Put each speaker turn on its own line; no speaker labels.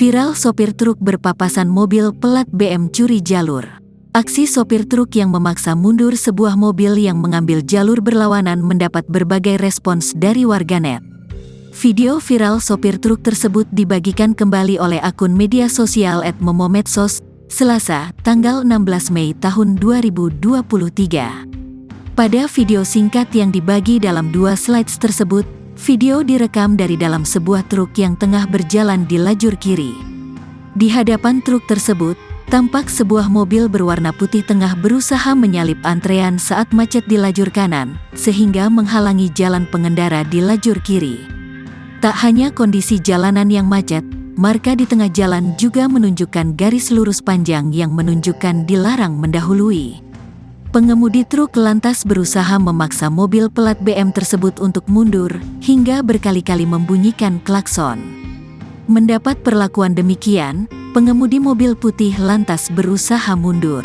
Viral sopir truk berpapasan mobil pelat BM curi jalur. Aksi sopir truk yang memaksa mundur sebuah mobil yang mengambil jalur berlawanan mendapat berbagai respons dari warganet. Video viral sopir truk tersebut dibagikan kembali oleh akun media sosial @momomedsos, Selasa, tanggal 16 Mei tahun 2023. Pada video singkat yang dibagi dalam 2 slides tersebut, video direkam dari dalam sebuah truk yang tengah berjalan di lajur kiri. Di hadapan truk tersebut, tampak sebuah mobil berwarna putih tengah berusaha menyalip antrean saat macet di lajur kanan, sehingga menghalangi jalan pengendara di lajur kiri. Tak hanya kondisi jalanan yang macet, marka di tengah jalan juga menunjukkan garis lurus panjang yang menunjukkan dilarang mendahului. Pengemudi truk lantas berusaha memaksa mobil pelat BM tersebut untuk mundur, hingga berkali-kali membunyikan klakson. Mendapat perlakuan demikian, pengemudi mobil putih lantas berusaha mundur.